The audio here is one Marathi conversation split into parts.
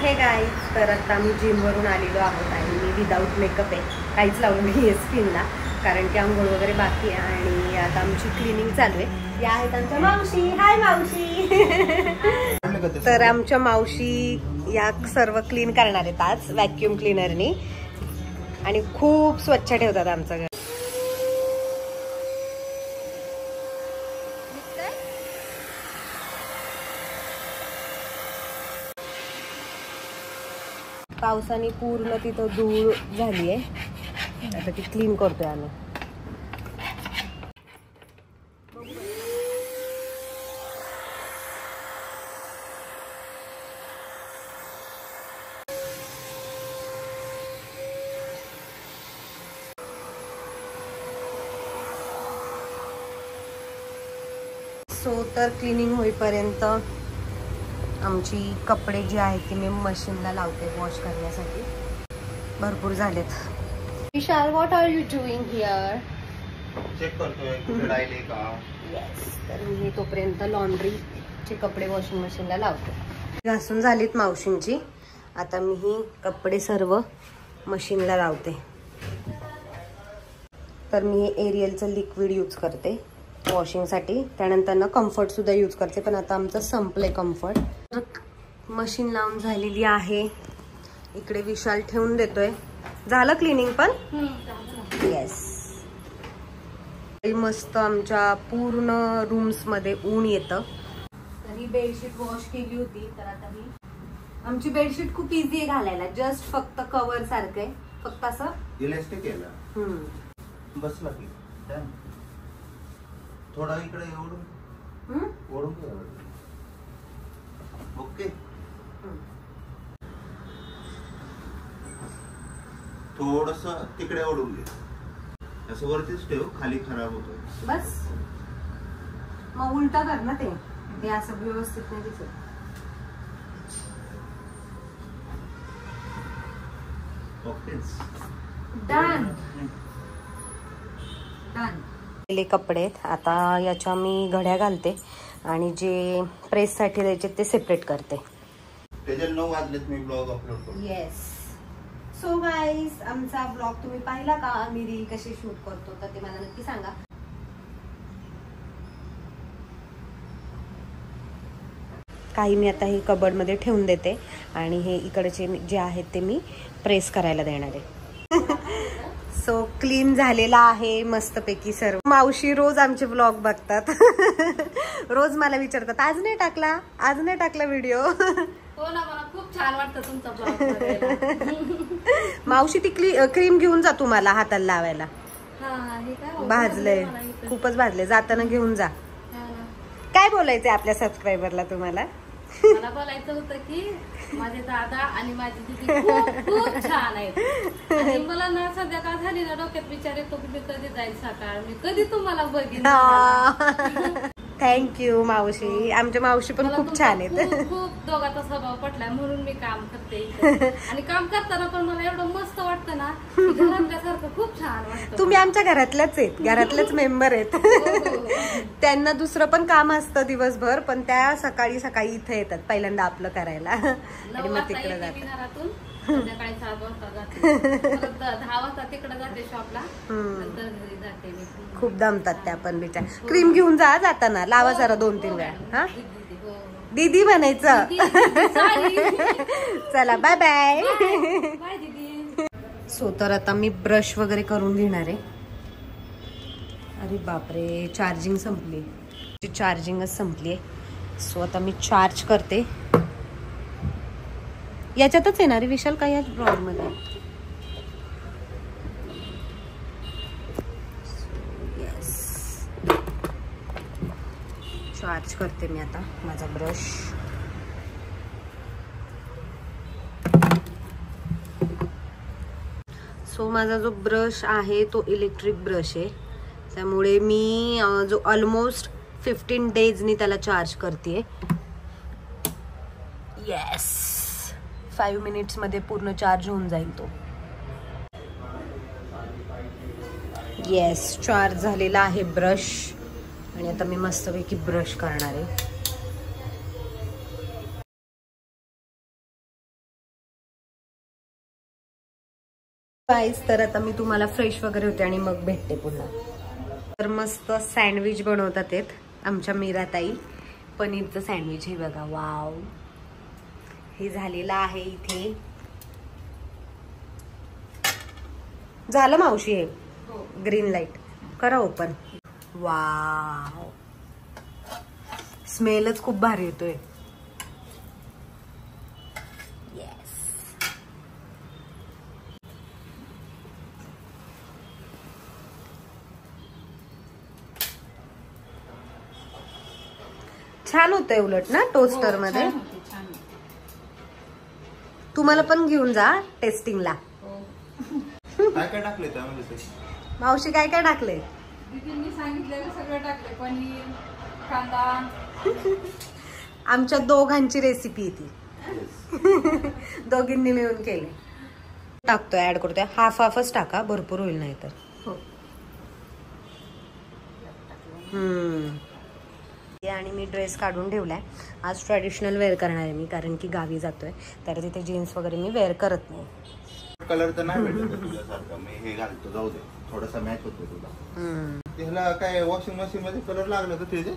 हे गाईज, तर आता आम्ही जिमवरून आलेलो आहोत आणि मी विदाऊट मेकअप आहे, काहीच लावलं नाही आहे स्किनला, कारण की आंघोळ वगैरे बाकी आहे आणि आता आमची क्लिनिंग चालू आहे. या आहेत आमच्या मावशी. हाय मावशी. तर आमच्या मावशी या सर्व क्लीन करणार आहेत आज व्हॅक्युम क्लीनरनी आणि खूप स्वच्छ ठेवतात आमचं घर. पावसाने पूर्ण तिथं धूळ झाली आहे, आता ती क्लीन करतोय आम्ही. सो तर क्लिनिंग होईपर्यंत आमची कपडे जे आहेत ते मी मशीनला लावते वॉश करण्यासाठी. भरपूर झालेत. Vishal, what are you doing here? Check करतोय कुठे राहिले का. येस, तर मी तोपर्यंत लॉन्ड्रीचे कपडे वॉशिंग मशीनला लावते. घासून झालीत मावशींची, आता मी ही कपडे सर्व मशीनला लावते. तर मी हे एरियलचं लिक्विड यूज करते वॉशिंगसाठी, त्यानंतर ना कम्फर्ट सुद्धा यूज करते, पण आता आमचं संपलंय कम्फर्ट. मशीन लावून झालेली आहे. इकडे विशाल ठेवून देतोय. झालं क्लिनिंग पण? येस. मस्त आमच्या पूर्ण रूम्स मध्ये ऊन येतं. ही बेडशीट वॉश केली होती, तर आता ही आमची बेडशीट खूप इझी आहे घालायला. जस्ट फक्त कव्हर सारखं आहे, फक्त असं इलास्टिक केलं बसला की थोडा इकडे ओढून ओके. थोडस तिकडे ओढून घे, असं वरतीच ठेव, खाली खराब होतो. बस मग उलटा कर ना, ते असं व्यवस्थित नाही दिसत. Okay, done done. कपडे आता याच्या मी घड्या घालते आणि जे प्रेस साठी द्यायचे ते सेपरेट करते. त्याच्या 9 वाजलेत, मी ब्लॉग अपलोड करतो. येस. सो गाईज, आमचा ब्लॉग तुम्ही पाहिला का? आम्ही रील कशी शूट करतो तर ते मला नक्की सांगा. काही मी आता हे कबर्ड मध्ये ठेवून देते आणि हे इकडचे जे आहेत ते मी प्रेस करायला देणार आहे. सो क्लीन झालेला आहे मस्तपैकी सर्व. मावशी रोज आमचे ब्लॉग बघतात. रोज मला विचारतात, आज नाही टाकला, आज नाही टाकला व्हिडिओ. हो ना, मला खूप छान वाटतं तुमचा ब्लॉग. मावशी ती क्रीम घेऊन जा तुम्हाला हाताला लावायला. काय भाजलंय, खूपच भाजलंय, जाताना घेऊन जा. काय बोलायचंय आपल्या सबस्क्रायबरला तुम्हाला? मला बोलायचं होतं की माझे दादा आणि माझी दीदी खूप खूप छान आहेत आणि मला ना संध्याकाळ झाली ना डोक्यात विचार येतो की मी कधी जाईल सकाळ, मी कधी तुम्हाला बघीन. थँक्यू मावशी. आमच्या मावशी पण खूप छान आहेत. खूप दोघांचा स्वभाव पटलाय म्हणून मी काम करते आणि काम करताना पण मला एवढं मस्त वाटतं ना, घरातल्यासारखं खूप छान वाटतं. तुम्ही आमच्या घरातल्याच आहेत, घरातलेच मेंबर आहेत. त्यांना दुसरं पण काम असतं दिवसभर, पण त्या सकाळी सकाळी इथे येतात पहिल्यांदा आपलं करायला आणि मग तिकडे जातात. संध्याकाळी 7 वाजता जाते, 10 वाजता तिकडे जाते शॉपला, नंतर घरी जाते. खूप दमतात त्या पण बिचार. क्रीम घेऊन जा जाताना, लावा जरा 2-3 वेळा. हा दीदी म्हणायचं. चला बाय बाय. सो तर आता मी ब्रश वगैरे करून घेणार आहे. अरे बापरे, चार्जिंग संपली, चार्जिंगच संपली आहे. सो आता मी चार्ज करते. याच्यातच येणार आहे विशाल का या ड्रॉवर मध्ये? येस, चार्ज करते मी आता माझा ब्रश. सो माझा जो ब्रश आहे तो इलेक्ट्रिक ब्रश आहे, त्यामुळे मी जो ऑलमोस्ट 15 डेजनी त्याला चार्ज करते. येस, 5 मिनिट्स मध्ये पूर्ण चार्ज होऊन जाईल तो. येस, चार्ज झालेला आहे ब्रश आणि आता मी मस्तपैकी ब्रश करणार आहे. गाईस तर आता मी तुम्हाला फ्रेश वगैरे होते आणि मग भेटते पुन्हा. तर मस्त सँडविच बनवतात आहेत आमच्या मीराताई. पनीरचं सँडविच हे बघा. वाव, हे झालेलं आहे इथे. झालं मावशी हे ग्रीन लाईट करा ओपन. वाव, स्मेलच खूप भारी येतोय. येस, छान होतंय उलट ना टोस्टर मध्ये. तुम्हाला पण घेऊन जा टेस्टिंगला. काय काय टाकले त्यामध्ये? मावशी काय काय टाकले? दीदींनी सांगितलेलं सगळं टाकले. पनीर, कांदा. आमच्या दोघांची रेसिपी ती. दोघींनी मिळून केले. टाकतोय, ऍड करतोय. हाफच टाका, भरपूर होईल नाही तर. आणि मी ड्रेस काढून ठेवलाय. आज ट्रेडिशनल वेअर करणार आहे मी, कारण की गावी जातोय तर तिथे जीन्स वगैरे मी वेअर करत नाही. कलर तर नाही भेटत तुझ्यासारखा. मी हे घालतो, जाऊ दे, थोडासा मॅच होतो तुला. त्याला काय वॉशिंग मशीन मध्ये कलर लागला का त्याचे?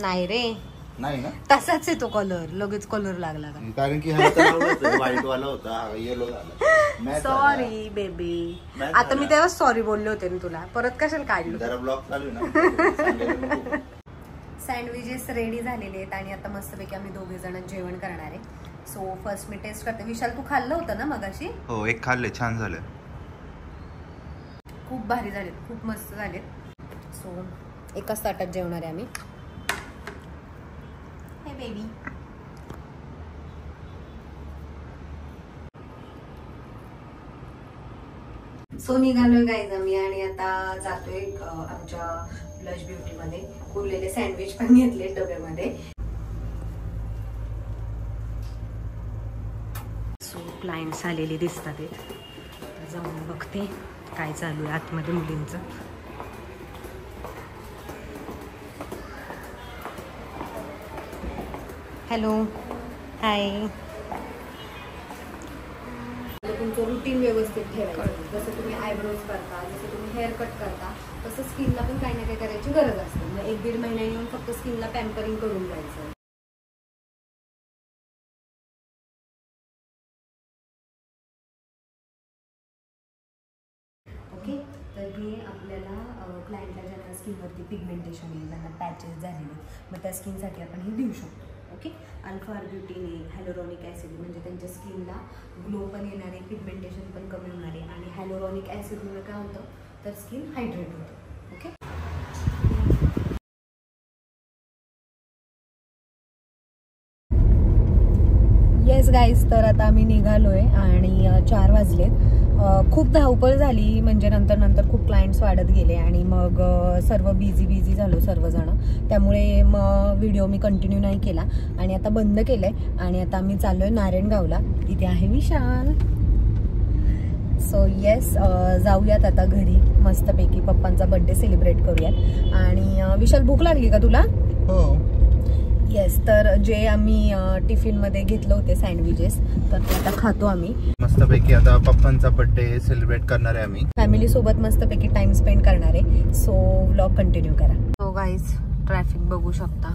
नाही रे, नाही ना, तसाच आहे तो कलर. लगेच कलर लागला का? कारण की व्हाईट वाला होता, येलो झाला. Sorry baby. आता मी तेव्हा सॉरी बोलले होते ना तुला, परत कशाला काढलं? जरा ब्लॉक चालू ना. सँडविचेस रेडी झालेले आहेत आणि आता मस्तपैकी आम्ही दोघे जण जेवण करणार आहे. सो फर्स्ट मी टेस्ट करते. विशाल, तू खाल्लं होतं ना मगाशी? हो, एक खाल्ले, छान झालं. खूप भारी झालेत, खूप मस्त झालेत. सो एकाच ताटात जेवणार आहे आम्ही. हे बेबी. सो निघालोय गाईज आम्ही आणि आता जातोय आमच्या ब्लश ब्युटी मध्ये. उरलेले सँडविच पण घेतले डब्यामध्ये. सो क्लायंट्स आलेले दिसतात. जाऊन बघते काय चालू आहे आतमध्ये मुलींचं. हॅलो, हाय. तुमचं रुटीन व्यवस्थित ठेवायचं. जसं तुम्ही आयब्रोज करता, जसं तुम्ही हेअर कट करता, तसं स्किनला पण काही ना काही करायची गरज असते. मग 1-1.5 महिना येऊन फक्त स्किनला पॅम्परिंग करून जायचं. ओके, तर हे आपल्याला क्लायंटला ज्यांना स्किनवरती पिगमेंटेशन येईल, ज्यांना पॅचेस झालेले, मग त्या स्किनसाठी आपण हे देऊ शकतो. ओके, अल्फा आर्ब्युटिन, हॅलोरॉनिक ॲसिड, म्हणजे त्यांच्या स्किनला ग्लो पण येणारे, पिगमेंटेशन पण कमी होणारे. आणि हॅलोरॉनिक ॲसिडमुळे काय होतं तर स्किन हायड्रेट होतं. ओके, येस गाईज, तर आता आम्ही निघालोय आणि 4 वाजलेत. खूप धावपळ झाली, म्हणजे नंतर खूप क्लायंट्स वाढत गेले आणि मग सर्व बिझी झालो सर्वजण. त्यामुळे मग व्हिडिओ मी कंटिन्यू नाही केला आणि आता बंद केलंय. आणि आता आम्ही चाललोय नारायणगावला. इथे आहे विशाल. सो येस, जाऊयात आता घरी मस्तपैकी. पप्पांचा बर्थडे सेलिब्रेट करूयात. आणि विशाल, भूक लागली का तुला? हो. येस, तर जे आम्ही टिफिन मध्ये घेतलं होते सँडविचेस, तर ते आता खातो आम्ही मस्तपैकी. आता पप्पांचा बर्थडे सेलिब्रेट करणार आहे आम्ही. फॅमिली सोबत मस्तपैकी टाइम स्पेंड करणार आहे. सो व्लॉग कंटिन्यू करा. सो गाईज, ट्रॅफिक बघू शकता.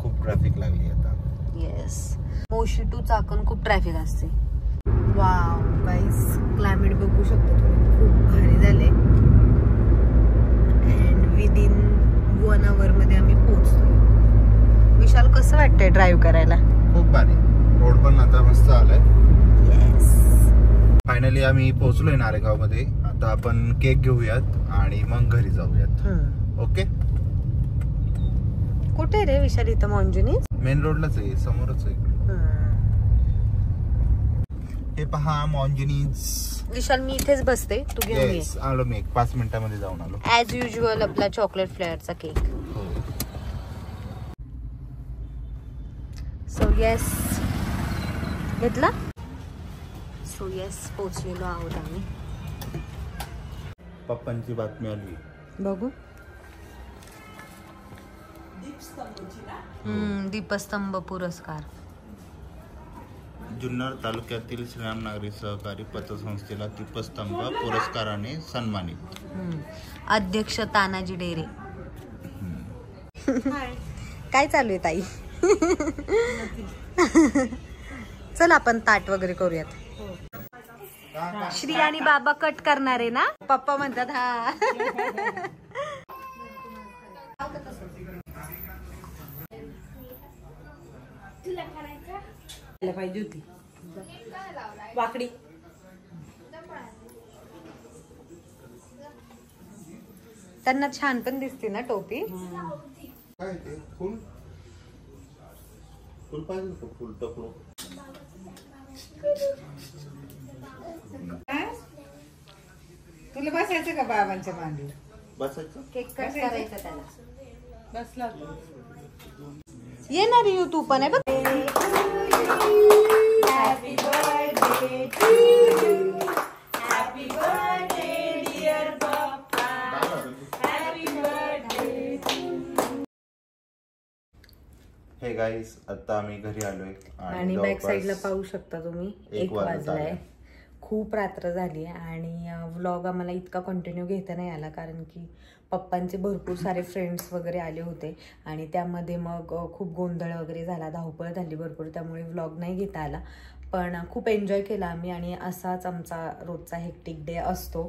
खूप ट्रॅफिक लागली आता. येस, मोशी टू चाकण खूप ट्रॅफिक असते. वाव गाईज, क्लायमेट बघू शकता तुम्ही, खूप भारी झाले. अँड विदिन 1 hour मध्ये आम्ही पोहोचतो. विशाल, कसं वाटतंय ड्राईव्ह करायला? खूप भारी. रोड पण आता मस्त आलाय. येस, फायनली आम्ही पोहोचलोय नारेगाव मध्ये. आता आपण केक घेऊयात आणि मग घरी जाऊयात. ओके. कुठे रे विशाल? इथं मॉन्जुनी मेन रोडलाच आहे, समोरच आहे. हे पहा मॉन्जुनीज. विशाल, मी इथेच बसते, तू घेऊन ये. आलो मी, 5 मिनिटांमध्ये जाऊन आलो. ऍज युजल आपला चॉकलेट फ्लेवरचा केक. सो येस, घेतला. सो येस, पोचलेलो आहोत आम्ही. पप्पांची बातमी आली. बघू. दीपस्तंभ पुरस्कार. जुन्नर तालुक्यातील श्रीराम नागरी सहकारी पतसंस्थेला दीपस्तंभ पुरस्काराने सन्मानित. अध्यक्ष तानाजी डेरे. काय चालू आहे ताई? चल आपण ताट वगैरे करूयात. श्री आणि बाबा कट करणार आहे ना? पप्पा म्हणतात हा. पाहिजे होती वाकडी. त्यांना छान पण दिसते ना टोपी. काय ते फुल फुल पाहिजे का? फुल टपलो तुला बसायचं का बाबांच्या मांडीवर? बसायचं. केक कट करायचा त्याला. बसला येणार येऊ तू पण आहे बघ. Happy birthday to you. Happy birthday dear पप्पा. Happy birthday. हे गाईस, आता आम्ही घरी आलोय आणि बॅक साईडला पाहू शकता तुम्ही 1 वाजलाय. आहे. खूप रात्र झाली आणि व्लॉग आम्हाला इतका कंटिन्यू घेता नाही आला कारण की पप्पांचे भरपूर सारे फ्रेंड्स वगैरे आले होते आणि त्यामध्ये मग खूप गोंधळ वगैरे झाला, धावपळ झाली भरपूर, त्यामुळे व्लॉग नाही घेता आला. पण खूप एन्जॉय केला आम्ही आणि असाच आमचा रोजचा हेक्टिक डे असतो,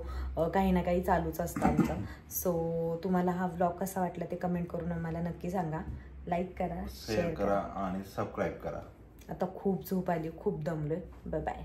काही ना काही चालूच असतं आमचं. सो तुम्हाला हा व्लॉग कसा वाटला ते कमेंट करून आम्हाला नक्की सांगा. लाईक करा, शेअर करा आणि सबस्क्राईब करा. आता खूप झोप आली, खूप दमलोय. Bye bye.